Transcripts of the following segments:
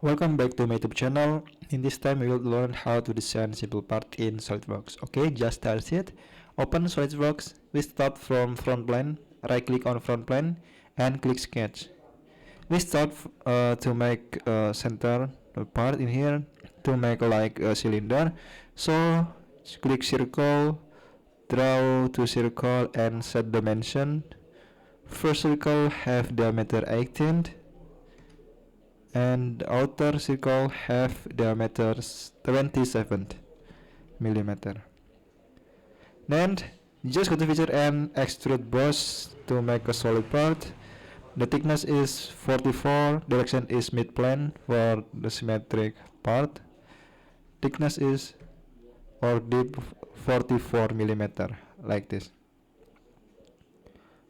Welcome back to my YouTube channel. In this time we will learn how to design simple part in SolidWorks. Okay, just start it. Open SolidWorks. We start from front plane. Right click on front plane and click sketch. We start to make center part in here to make like a cylinder. So click circle, draw two circle and set dimension. First circle have diameter 18 and the outer circle have diameter 27 millimeter. Then just go to feature and extrude boss to make a solid part. The thickness is 44, direction is mid plane for the symmetric part. Thickness is or deep 44 millimeter, like this.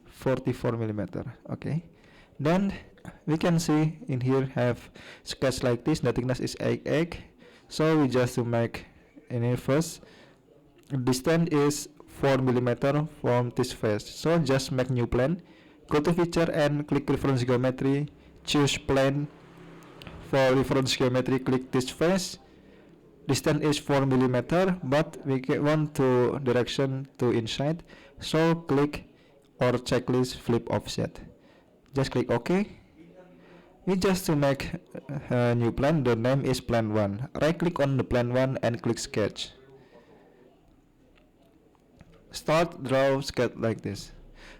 44 millimeter. Okay, then we can see in here have sketch like this. The thickness is 8, so we just to make in here first. Distance is 4 millimeter from this face, so just make new plane. Go to feature and click reference geometry, choose plane. For reference geometry, click this face. Distance is 4 millimeter, but we want to direction to inside, so click or checklist flip offset. Just click OK. We just to make a new plan. The name is plan 1. Right click on the plan 1 and click sketch. Start draw sketch like this.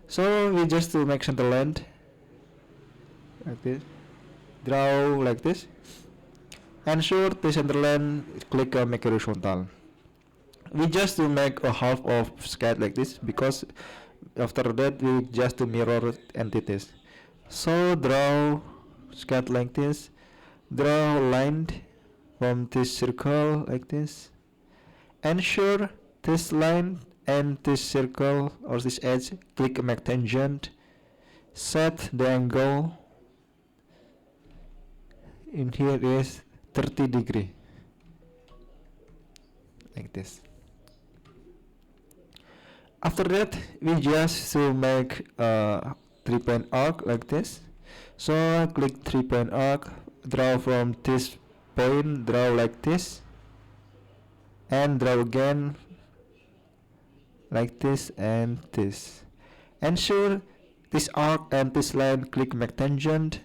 So we just to make center line like this. Draw like this. Ensure the center line, click make horizontal. We just to make a half of sketch like this, because after that we just to mirror entities. So draw sketch like this, draw line from this circle like this. Ensure this line and this circle or this edge, click make tangent. Set the angle in here is 30 degree like this. After that we just to make a 3-point arc like this. So click 3-point arc, draw from this point, draw like this, and draw again like this and this. Ensure this arc and this line, click make tangent.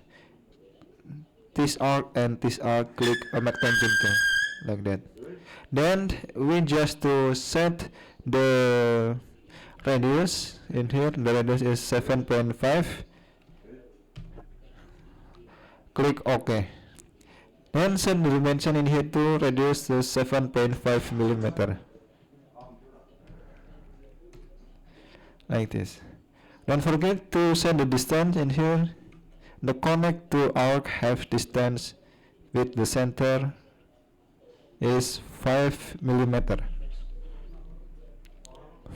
This arc and this arc, click make tangent too, like that. Then we just to set the radius in here. The radius is 7.5. Click OK. Then set the dimension in here to reduce to 7.5 millimeter, like this. Don't forget to set the distance in here. The connect to arc have distance with the center is 5 millimeter.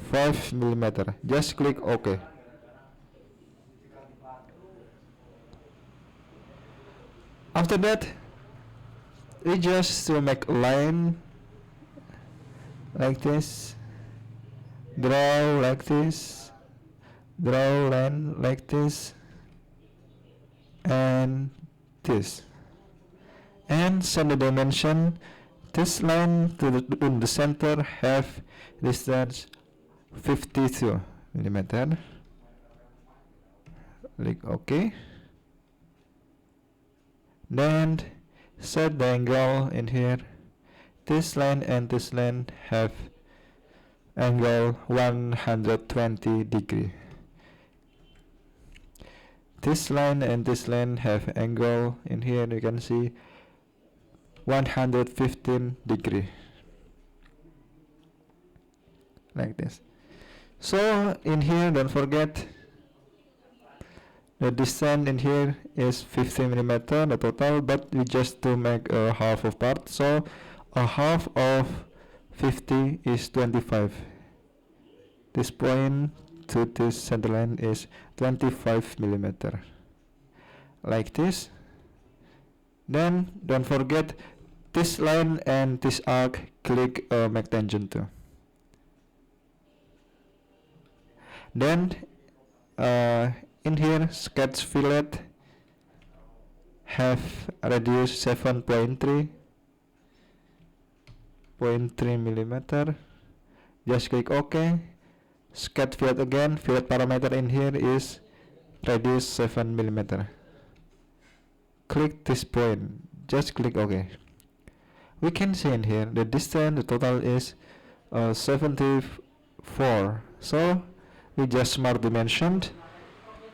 5 millimeter. Just click OK. After that, we just to make a line like this, draw like this, draw line like this, and this, and set the dimension. This line to the center have distance 52 millimeter. Click OK. Then set the angle in here. This line and this line have angle 120 degree. This line and this line have angle in here, you can see 115 degree, like this. So in here, don't forget the distance in here is 50 millimeter the total, but we just to make a half of part, so a half of 50 is 25. This point to this center line is 25 millimeter, like this. Then don't forget this line and this arc, click make tangent to. Then in here sketch fillet have radius 7.3 millimeter. Just click OK. Sketch field again. Field parameter in here is radius 7 millimeter. Click this point. Just click OK. We can see in here the distance, the total is 74. So we just mark dimension.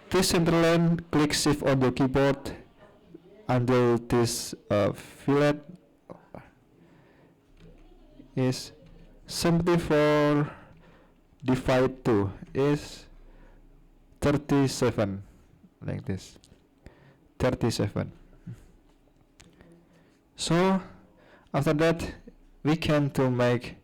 This center line, click shift on your keyboard until this fillet is 74 divided 2 is 37, like this, 37. So after that we can to make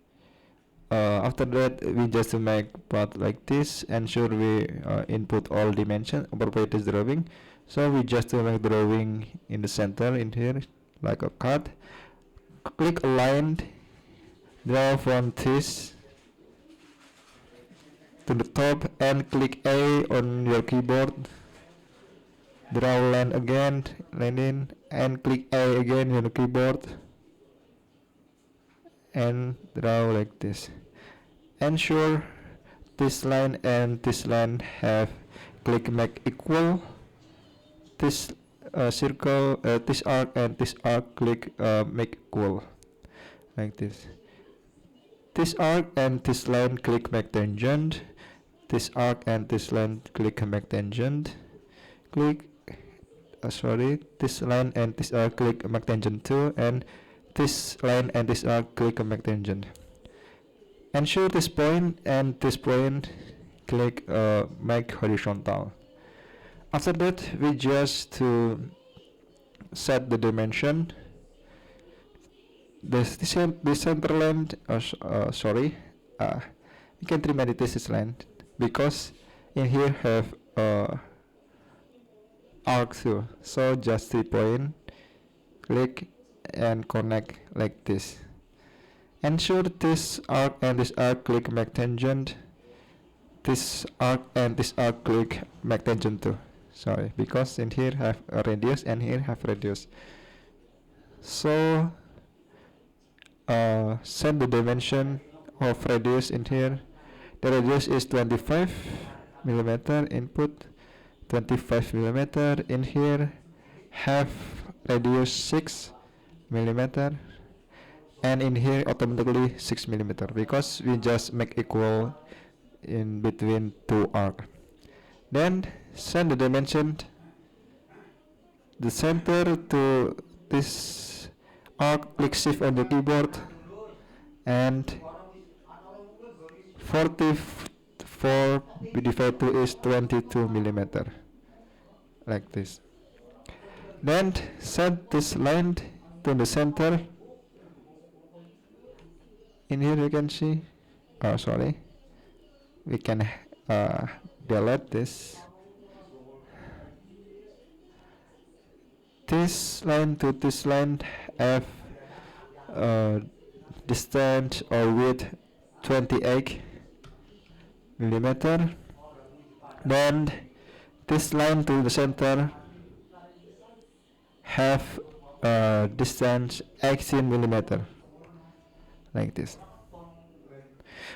we just to make part like this. Ensure we input all dimension appropriate this drawing. So we just to make drawing in the center in here like a cut. Click align, draw from this to the top and click A on your keyboard. Draw line again, line in, and click A again on the keyboard and draw like this. Ensure this line and this line have click make equal. This circle, this arc and this arc click make equal, like this. This arc and this line click make tangent. This arc and this line click make tangent. Click this line and this arc click make tangent too, and this line and this arc click make tangent. Ensure this point and this point click make horizontal. After that we just to set the dimension. This center line, you can trim edit this line because in here have arc too. So just 3 point, click and connect like this. Ensure this arc and this arc click make tangent. This arc and this arc click make tangent too. Sorry, because in here have a radius and here have radius. So set the dimension of radius in here. The radius is 25 millimeter. Input 25 millimeter. In here have radius 6 millimeter, and in here automatically 6 millimeter because we just make equal in between two arc. Then set the dimension, the center to this arc. Click shift on the keyboard and 44 divided 2 is 22 millimeter, like this. Then set this line to the center. In here you can see, we can delete this. This line to this line have distance or width 28 millimeter. Then this line to the center have distance 18 millimeter, like this.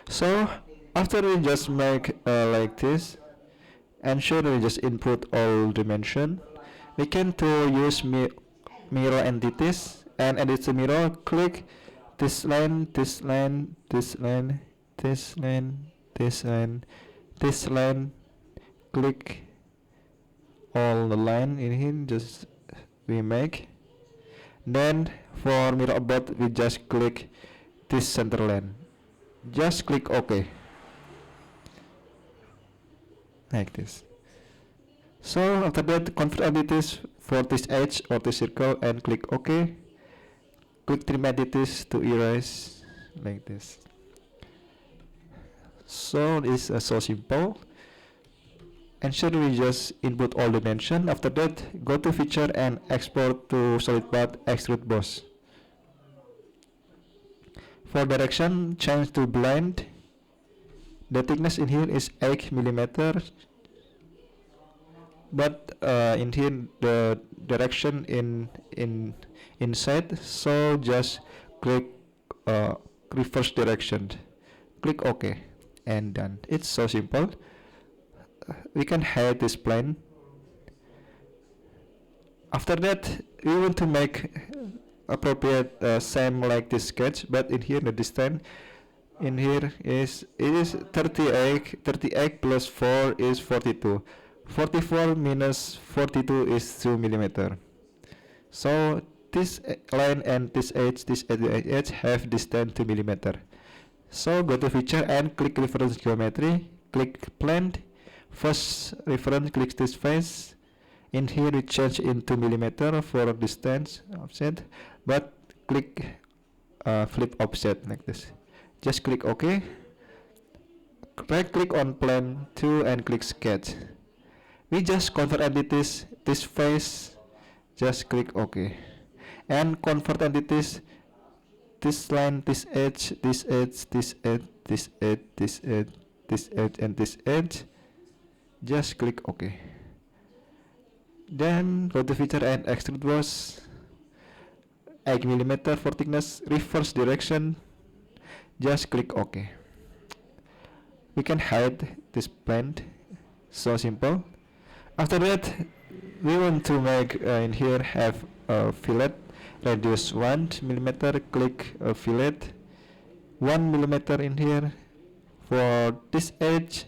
So after we just make like this, ensure we just input all dimension. We can to use mirror entities and edit the mirror. Click this line, this line, this line, this line, this line, this line. Click all the line in here. Just we make. Then for mirror about we just click this center line. Just click OK, like this. So after that convert entities for this edge or this circle and click OK. Click trim entities to erase, like this. So it's so simple. Ensure we just input all dimension. After that go to feature and export to solid path extrude boss. For direction change to blind. The thickness in here is 8 millimeter. but in here the direction inside, so just click reverse direction, click OK, and done. It's so simple. We can hide this plane. After that, we want to make appropriate same like this sketch, but in here the distance in here is 38 plus 4 is 42. 44 minus 42 is 2 millimeter. So this line and this edge have distance 2 millimeter. So go to feature and click reference geometry, click plane. First reference, click this face. In here we change in 2 millimeter for distance offset, but click flip offset like this. Just click OK. Right click on plane 2 and click sketch. We just convert entities this face, just click OK, and convert entities this line, this edge, this edge, this edge, this edge, this edge, this edge, and this edge. Just click OK. Then go to feature and extrude boss. 8 millimeter for thickness, reverse direction. Just click OK. We can hide this plane. So simple. After that, we want to make in here have a fillet radius 1 millimeter. Click fillet 1 millimeter in here for this edge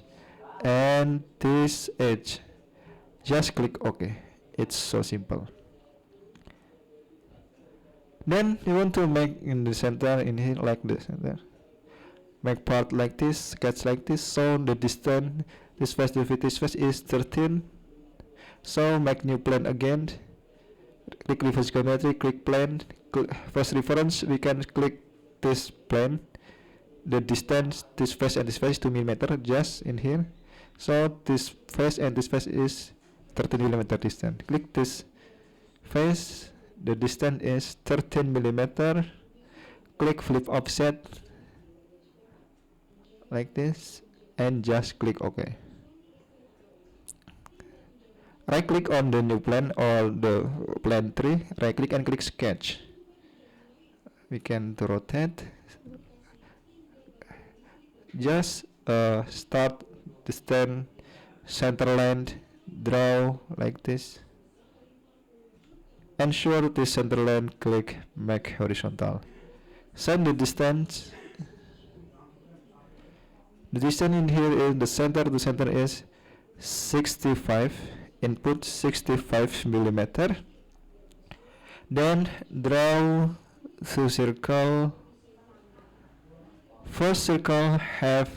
and this edge. Just click OK. It's so simple. Then you want to make in the center in here like this. Make part like this, sketch like this. So the distance this face to this face is 13. So make new plane again. Click reverse geometry, click plane. First reference, we can click this plane. The distance this face and this face 2 millimeter just in here. So this face and this face is 13 millimeter distance. Click this face. The distance is 13 millimeter. Click flip offset like this and just click OK. Right click on the new plane or the plane 3. Right click and click sketch. We can rotate. Just start distance, center line, draw like this. Ensure this center line, click make horizontal. Set the distance. The distance in here is the center to center is 65. Input 65 millimeter. Then draw the circle. First circle have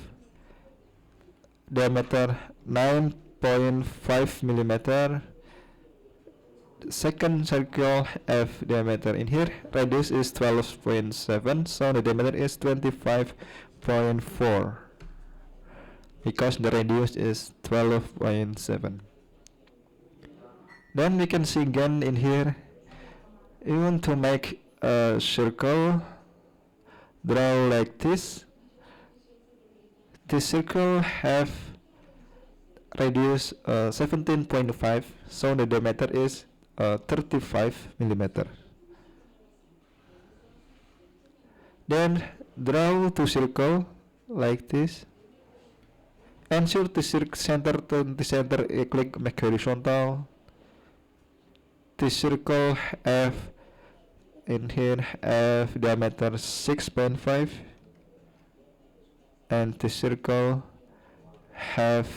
diameter 9.5 millimeter. Second circle have diameter in here radius is 12.7, so the diameter is 25.4 because the radius is 12.7. Then we can see again in here, you want to make a circle, draw like this. This circle have radius 17.5, so the diameter is 35 millimeter. Then draw two circle like this. Ensure the center to the center, click make horizontal. This circle have in here have diameter 6.5 and this circle have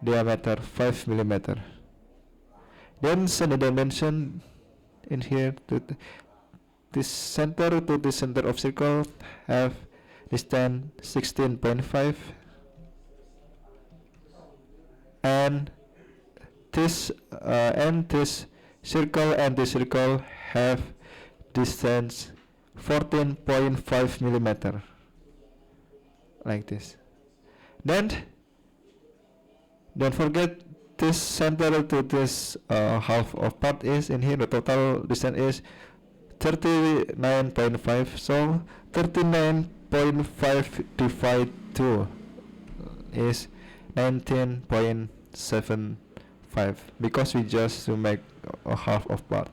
diameter 5 millimeter. Then set the dimension in here to this center to the center of circle have distance 16.5 and this circle and this circle have distance 14.5 millimeter like this. Then don't forget this center to this half of part is in here the total distance is 39.5, so 39.5 divided 2 is 19.75 5 because we just to make a half of part.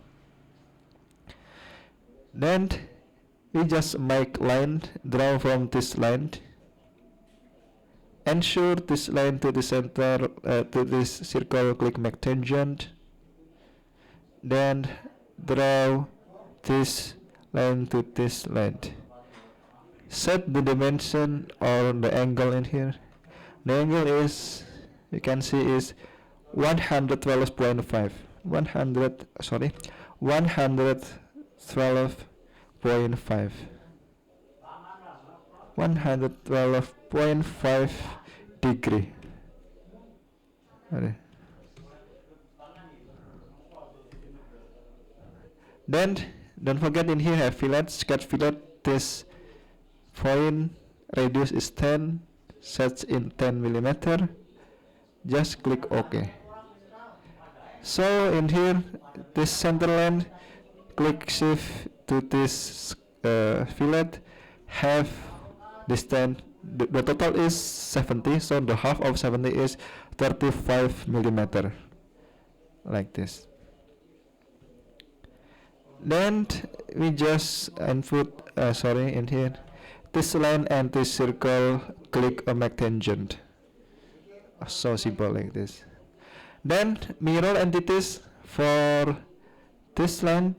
Then we just make line, draw from this line, ensure this line to the center, to this circle, click make tangent, then draw this line to this line. Set the dimension or the angle in here. The angle is, you can see, is 112.5 112.5 degree. Then don't forget in here have fillet, sketch fillet. This point radius is 10, set in 10 millimeter. Just click OK. So in here, this center line, click shift to this fillet, have distance. The total is 70, so the half of 70 is 35 millimeter, like this. Then we just input, in here, this line and this circle, click a make tangent. So simple like this. Then mirror entities for this line,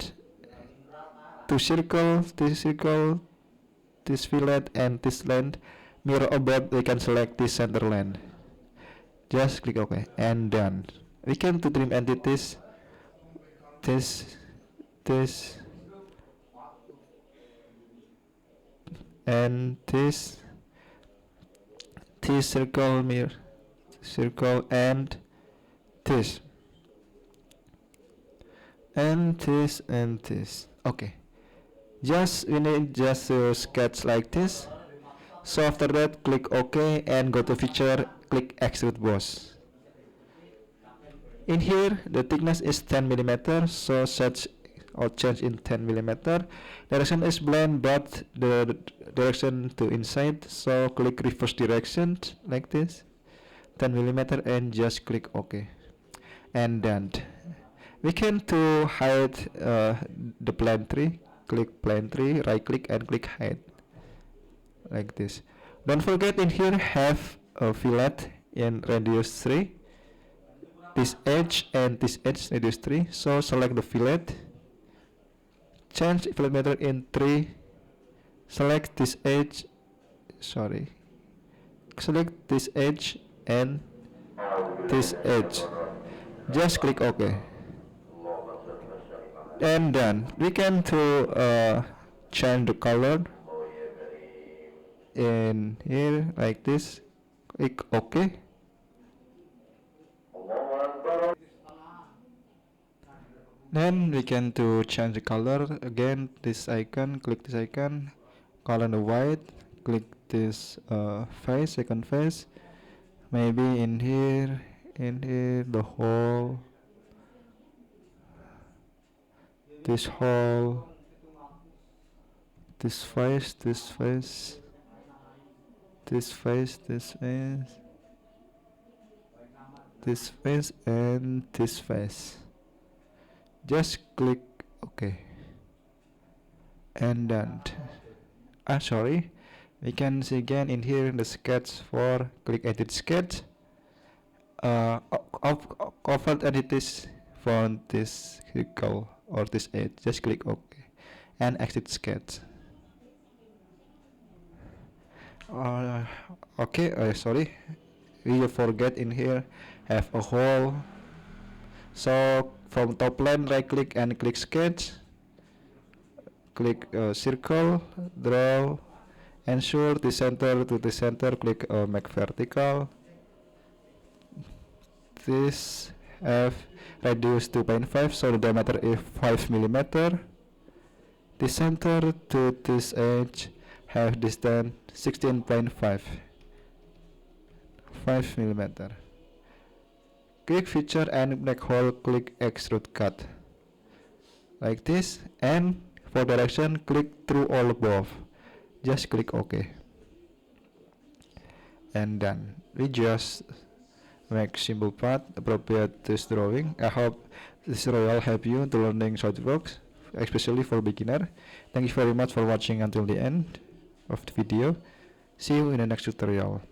to circle, this fillet and this line. Mirror about, we can select this center line. Just click OK and done. We can to trim entities. This and this circle, mirror circle, and this and this. Okay, we need just to sketch like this. So after that, click OK and go to feature, click extrude boss. In here the thickness is 10 millimeter, so set or change in 10 millimeter. Direction is blend, but the direction to inside, so click reverse direction like this, 10 millimeter, and just click OK. And then we can to hide the plane tree. Click plane tree, right click and click hide, like this. Don't forget in here have a fillet in radius 3, this edge and this edge radius 3. So select the fillet, change fillet meter in 3, select this edge, select this edge and this edge. Just click OK. And then we can to change the color in here like this. Click OK. Then we can to change the color again. This icon, click this icon, color the white, click this face, second face. Maybe in here the whole, this whole, this face, this face, this face, this face, this face, and this face. Just click OK. And then we can see again in here the sketch for, click edit sketch, covered entities for this circle or this edge. Just click OK and exit sketch. Okay, we forget in here have a hole. So from top plane, right click and click sketch, click circle, draw, ensure the center to the center, click make vertical. This have radius 2.5, so the diameter is 5 millimeter. The center to this edge have distance 16.5, 5 millimeter. Click feature and black hole, click extrude cut, like this. And for direction, click through all above. Just click OK. And then we just make simple path appropriate this drawing. I hope this tutorial help you to learning SolidWorks, especially for beginner. Thank you very much for watching until the end of the video. See you in the next tutorial.